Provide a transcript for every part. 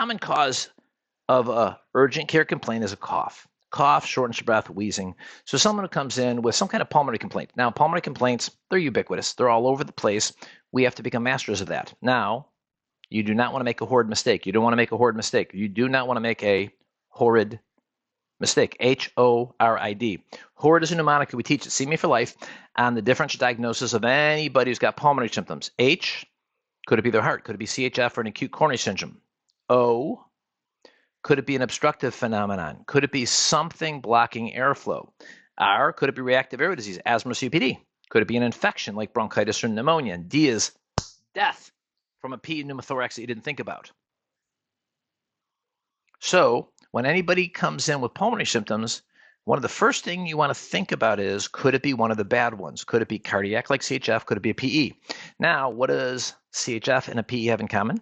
common cause of a urgent care complaint is a cough. Cough, shortness of breath, wheezing. So someone who comes in with some kind of pulmonary complaint. Now, pulmonary complaints, they're ubiquitous. They're all over the place. We have to become masters of that. Now, you do not want to make a horrid mistake. You don't want to make a horrid mistake. You do not want to make a horrid mistake. H-O-R-I-D. Horrid is a mnemonic we teach at See Me for Life on the differential diagnosis of anybody who's got pulmonary symptoms. H, could it be their heart? Could it be CHF or an acute coronary syndrome? O, could it be an obstructive phenomenon? Could it be something blocking airflow? R, could it be reactive airway disease, asthma, COPD? Could it be an infection like bronchitis or pneumonia? And D is death from a PE pneumothorax that you didn't think about. So when anybody comes in with pulmonary symptoms, one of the first things you want to think about is, could it be one of the bad ones? Could it be cardiac like CHF? Could it be a PE? Now, what does CHF and a PE have in common?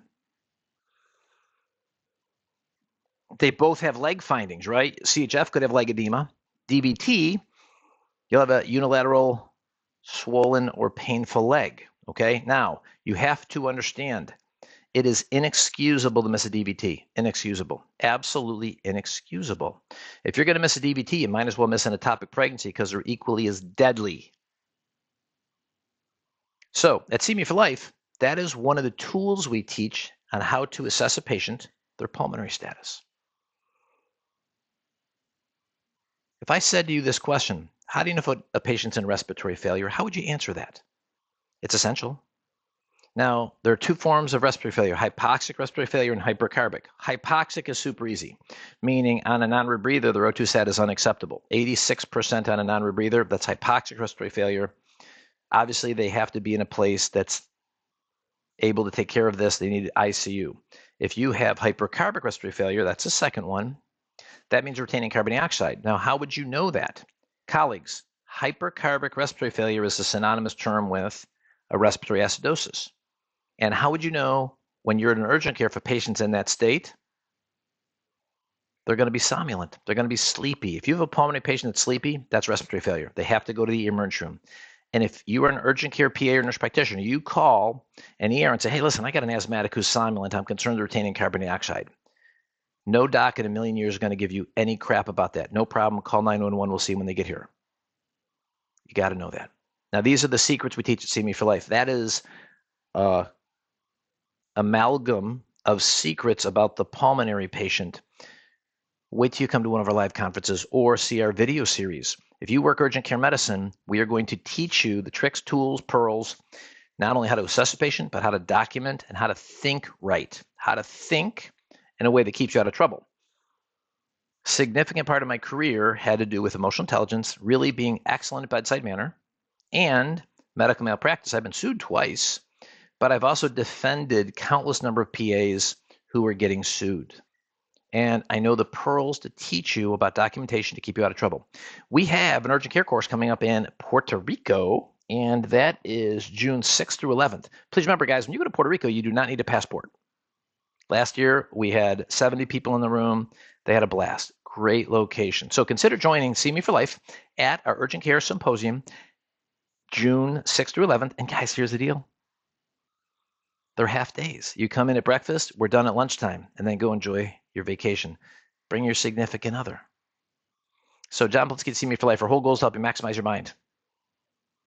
They both have leg findings, right? CHF could have leg edema. DVT, you'll have a unilateral swollen or painful leg, okay? Now, you have to understand, it is inexcusable to miss a DVT. Inexcusable. Absolutely inexcusable. If you're going to miss a DVT, you might as well miss an ectopic pregnancy because they're equally as deadly. So at See Me for Life, that is one of the tools we teach on how to assess a patient, their pulmonary status. If I said to you this question, how do you know if a patient's in respiratory failure? How would you answer that? It's essential. Now, there are two forms of respiratory failure, hypoxic respiratory failure and hypercarbic. Hypoxic is super easy, meaning on a non-rebreather, the O2 sat is unacceptable. 86% on a non-rebreather, that's hypoxic respiratory failure. Obviously, they have to be in a place that's able to take care of this. They need ICU. If you have hypercarbic respiratory failure, that's the second one. That means retaining carbon dioxide. Now, how would you know that? Colleagues, hypercarbic respiratory failure is a synonymous term with a respiratory acidosis. And how would you know when you're in an urgent care for patients in that state? They're going to be somnolent. They're going to be sleepy. If you have a pulmonary patient that's sleepy, that's respiratory failure. They have to go to the emergency room. And if you are an urgent care PA or nurse practitioner, you call an ER and say, hey, listen, I got an asthmatic who's somnolent. I'm concerned they're retaining carbon dioxide. No doc in a million years is going to give you any crap about that. No problem. Call 911. We'll see when they get here. You got to know that. Now, these are the secrets we teach at See Me for Life. That is amalgam of secrets about the pulmonary patient. Wait till you come to one of our live conferences or see our video series. If you work urgent care medicine, we are going to teach you the tricks, tools, pearls, not only how to assess a patient, but how to document and how to think right. How to think in a way that keeps you out of trouble. Significant part of my career had to do with emotional intelligence, really being excellent at bedside manner, and medical malpractice. I've been sued twice, but I've also defended countless number of PAs who were getting sued. And I know the pearls to teach you about documentation to keep you out of trouble. We have an urgent care course coming up in Puerto Rico, and that is June 6th through 11th. Please remember, guys, when you go to Puerto Rico, you do not need a passport. Last year, we had 70 people in the room. They had a blast. Great location. So consider joining See Me for Life at our Urgent Care Symposium, June 6th through 11th. And guys, here's the deal. They're half days. You come in at breakfast, we're done at lunchtime, and then go enjoy your vacation. Bring your significant other. So John Polinsky, See Me for Life. Our whole goal is to help you maximize your mind.